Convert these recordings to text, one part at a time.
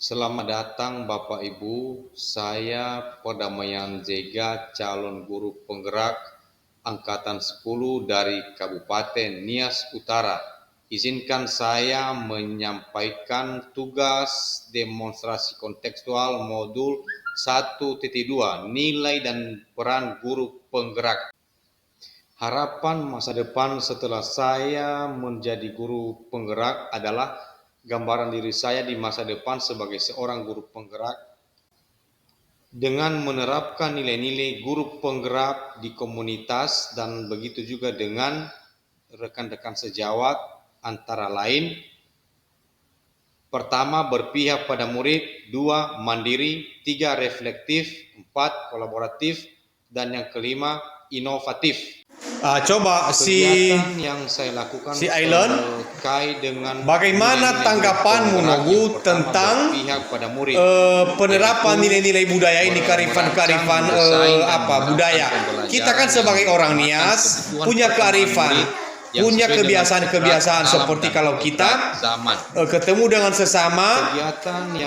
Selamat datang Bapak Ibu, saya Perdamaian Zega, calon guru penggerak Angkatan 10 dari Kabupaten Nias Utara. Izinkan saya menyampaikan tugas demonstrasi kontekstual modul 1.2, nilai dan peran guru penggerak. Harapan masa depan setelah saya menjadi guru penggerak adalah gambaran diri saya di masa depan sebagai seorang guru penggerak dengan menerapkan nilai-nilai guru penggerak di komunitas dan begitu juga dengan rekan-rekan sejawat, antara lain: pertama, berpihak pada murid; 2, mandiri; 3, reflektif; 4, kolaboratif; dan yang kelima, inovatif. Coba Kegiatan yang saya lakukan Ailen, terkait dengan bagaimana tanggapanmu Nogu tentang penerapan nilai-nilai budaya ini, kearifan-kearifan budaya? Kita kan sebagai orang Nias punya kearifan, punya kebiasaan-kebiasaan seperti kalau kita ketemu dengan sesama,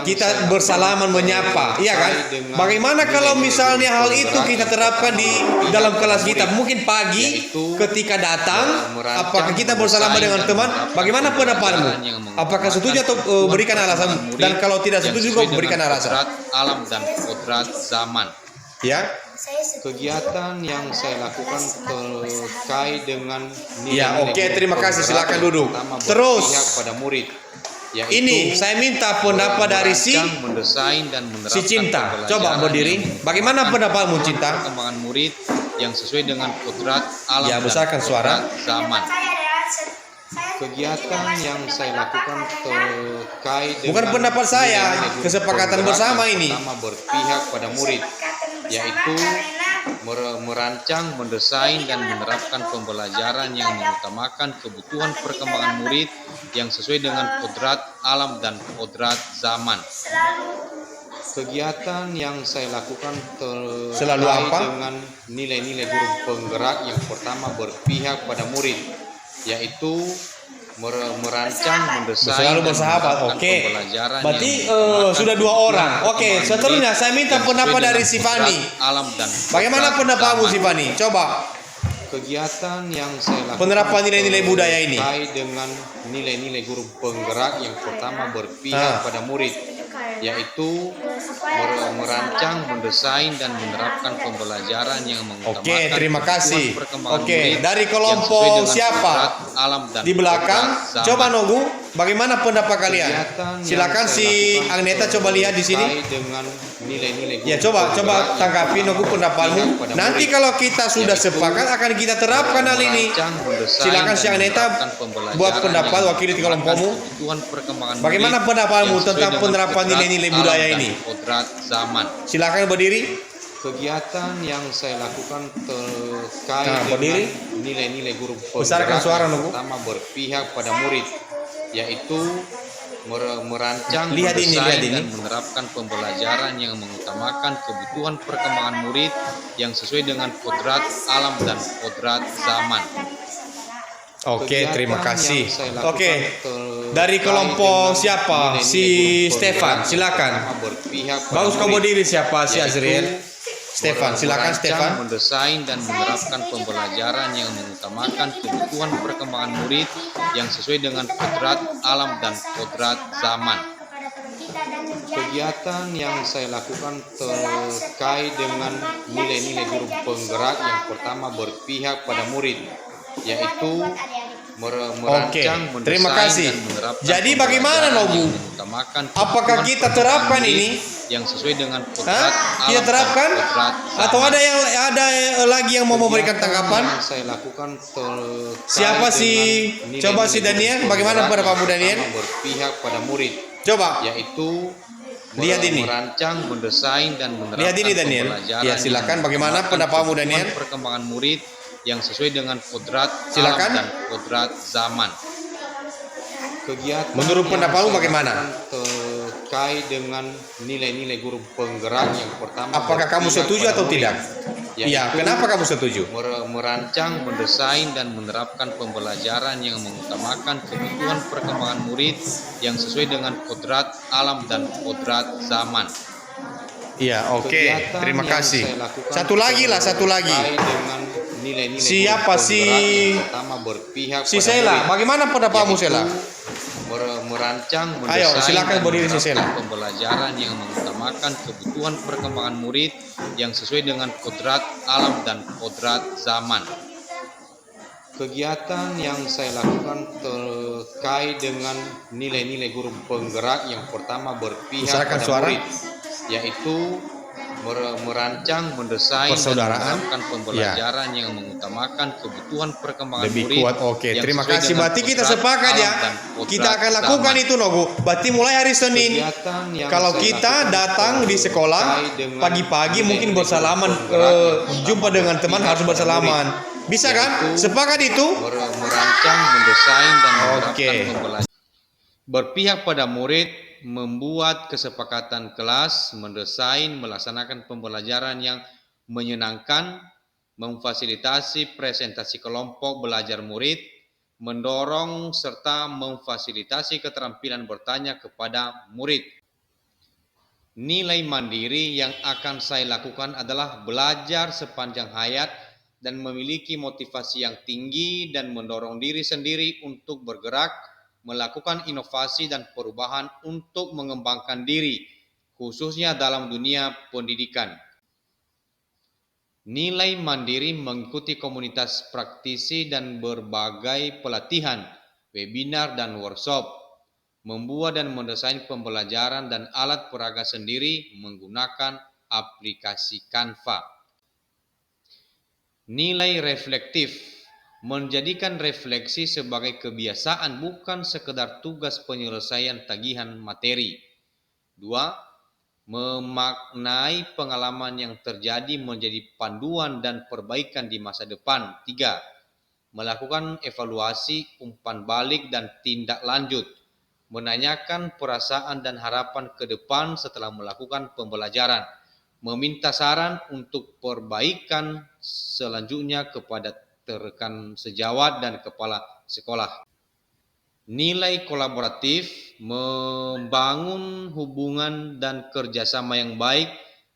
kita bersalaman menyapa, iya kan? Bagaimana kalau misalnya hal itu kita terapkan di dalam kelas kita? Mungkin pagi ketika datang, apakah kita bersalaman dengan teman? Bagaimana pendapatmu? Apakah setuju atau berikan alasan? Dan kalau tidak setuju juga berikan alasan. Alam dan kodrat zaman. Ya. Kegiatan yang saya lakukan terkait dengan terima kasih, silakan duduk. Terus pada murid, ini saya minta pendapat dari si Cinta. Coba berdiri. Bagaimana pendapatmu, Cinta? Perkembangan murid yang sesuai dengan kodrat alam dan suara zaman. Kegiatan yang saya lakukan terkait dengan bukan pendapat saya, kesepakatan bersama ini. Pertama, berpihak pada murid, yaitu merancang, mendesain, dan menerapkan pembelajaran yang mengutamakan kebutuhan perkembangan murid yang sesuai dengan kodrat alam dan kodrat zaman. Kegiatan yang saya lakukan terkait dengan nilai-nilai guru penggerak yang pertama, berpihak pada murid, yaitu merancang, mendesain, dan menerapkan pembelajaran. Berarti sudah 2 orang. Seterusnya saya minta pendapat dari si Fani. Bagaimana pendapatmu, si Fani? Coba. Kegiatan yang saya lakukan penerapan nilai-nilai budaya ini terkait dengan nilai-nilai guru penggerak yang pertama, berpihak pada murid, yaitu merancang, mendesain, dan menerapkan pembelajaran yang mengutamakan terima kasih. Murid dari kelompok siapa alam dan di belakang? Coba Nogu, bagaimana pendapat kalian? Silakan si Agneta, coba lihat di sini. Coba tanggapi Nogu pendapatmu. Nanti kalau kita sudah sepakat akan kita terapkan hal ini. Silakan si Agneta buat pendapat wakili di kelompokmu. Bagaimana pendapatmu tentang penerapan nilai-nilai budaya ini? Silakan berdiri. Kegiatan yang saya lakukan terkait dengan nilai-nilai guru penggerak pertama, berpihak pada murid, yaitu merancang, mendesain, dan menerapkan pembelajaran yang mengutamakan kebutuhan perkembangan murid yang sesuai dengan kodrat alam dan kodrat zaman. Terima kasih. Dari kelompok siapa? Si Stefan, silakan. Bagus kau berdiri. Siapa? Si Azriel. Stefan, silakan Stefan. Mendesain dan menerapkan pembelajaran yang mengutamakan kebutuhan perkembangan murid yang sesuai dengan kodrat alam dan kodrat zaman. Kegiatan yang saya lakukan terkait dengan nilai-nilai guru penggerak yang pertama, berpihak pada murid, yaitu merancang, terima kasih. Jadi bagaimana Nogu? Apakah kita terapkan ini? Yang sesuai dengan kodrat kita terapkan? Atau ada lagi yang mau memberikan tanggapan? Saya lakukan siapa sih? Coba si Daniel. Bagaimana pendapatmu Daniel? Berpihak pada murid. Coba. Yaitu lihat ini. Merancang, mendesain, dan menerapkan lihat ini Daniel. Silakan. Bagaimana pendapatmu Daniel? Perkembangan murid yang sesuai dengan kodrat silakan alam dan kodrat zaman. Kegiatan menurut pendapatmu bagaimana? Terkait dengan nilai-nilai guru penggerak yang pertama, apakah kamu setuju atau tidak? Iya, kenapa kamu setuju? Merancang, mendesain, dan menerapkan pembelajaran yang mengutamakan kebutuhan perkembangan murid yang sesuai dengan kodrat alam dan kodrat zaman. Iya, oke. Terima kasih. Satu lagi. Dengan nilai-nilai Siapa guru penggerak yang pertama berpihak si pada Sela? murid, Bagaimana pendapatmu, yaitu Sela? merancang, Ayo, mendesain, silakan dan berdiri si menerapkan Sela. pembelajaran yang mengutamakan kebutuhan perkembangan murid yang sesuai dengan kodrat alam dan kodrat zaman. Kegiatan yang saya lakukan terkait dengan nilai-nilai guru penggerak yang pertama berpihak Misalkan pada suara. murid, yaitu merancang, mendesain, dan Persaudaraan. menerapkan pembelajaran yang mengutamakan kebutuhan perkembangan Lebih murid. kuat. Oke, yang terima sesuai kasih. dengan Berarti kita kodrat sepakat ya. alam dan kodrat Kita akan lakukan zaman. itu, Nogu. Berarti mulai hari Senin. Kegiatan yang Kalau saya kita lakukan datang di sekolah terkait dengan pagi-pagi mungkin nilai-nilai bersalaman, guru penggerak yang pertama jumpa dengan teman berpihak harus pada bersalaman. murid, Bisa kan? yaitu Sepakat itu? merancang, mendesain, dan menerapkan Oke. pembelajaran. Berpihak pada murid, membuat kesepakatan kelas, mendesain, melaksanakan pembelajaran yang menyenangkan, memfasilitasi presentasi kelompok belajar murid, mendorong serta memfasilitasi keterampilan bertanya kepada murid. Nilai mandiri yang akan saya lakukan adalah belajar sepanjang hayat dan memiliki motivasi yang tinggi dan mendorong diri sendiri untuk bergerak, melakukan inovasi dan perubahan untuk mengembangkan diri, khususnya dalam dunia pendidikan. Nilai mandiri mengikuti komunitas praktisi dan berbagai pelatihan, webinar, dan workshop, membuat dan mendesain pembelajaran dan alat peraga sendiri menggunakan aplikasi Canva. Nilai reflektif, menjadikan refleksi sebagai kebiasaan bukan sekedar tugas penyelesaian tagihan materi. 2. Memaknai pengalaman yang terjadi menjadi panduan dan perbaikan di masa depan. 3. Melakukan evaluasi, umpan balik, dan tindak lanjut. Menanyakan perasaan dan harapan ke depan setelah melakukan pembelajaran. Meminta saran untuk perbaikan selanjutnya kepada rekan sejawat dan kepala sekolah. Nilai kolaboratif, membangun hubungan dan kerjasama yang baik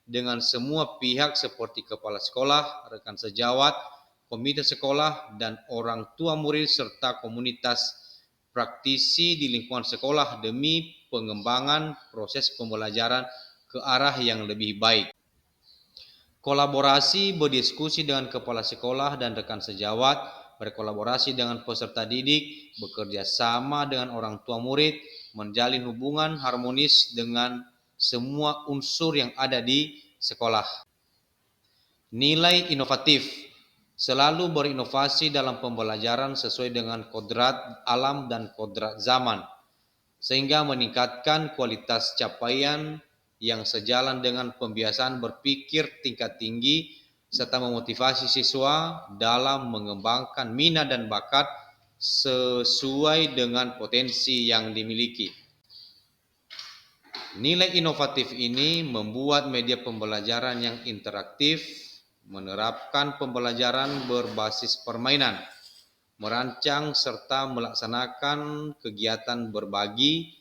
dengan semua pihak seperti kepala sekolah, rekan sejawat, komite sekolah, dan orang tua murid serta komunitas praktisi di lingkungan sekolah demi pengembangan proses pembelajaran ke arah yang lebih baik. Kolaborasi, berdiskusi dengan kepala sekolah dan rekan sejawat, berkolaborasi dengan peserta didik, bekerja sama dengan orang tua murid, menjalin hubungan harmonis dengan semua unsur yang ada di sekolah. Nilai inovatif, selalu berinovasi dalam pembelajaran sesuai dengan kodrat alam dan kodrat zaman, sehingga meningkatkan kualitas capaian yang sejalan dengan pembiasaan berpikir tingkat tinggi serta memotivasi siswa dalam mengembangkan minat dan bakat sesuai dengan potensi yang dimiliki. Nilai inovatif ini membuat media pembelajaran yang interaktif, menerapkan pembelajaran berbasis permainan, merancang serta melaksanakan kegiatan berbagi,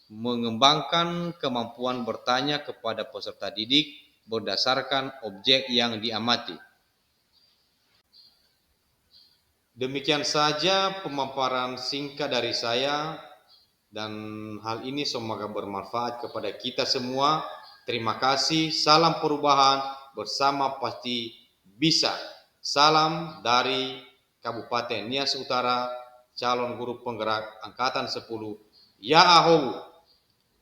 mengembangkan kemampuan bertanya kepada peserta didik berdasarkan objek yang diamati. Demikian saja pemaparan singkat dari saya, dan hal ini semoga bermanfaat kepada kita semua. Terima kasih, salam perubahan, bersama pasti bisa. Salam dari Kabupaten Nias Utara, calon guru penggerak angkatan 10. Ya Ahou.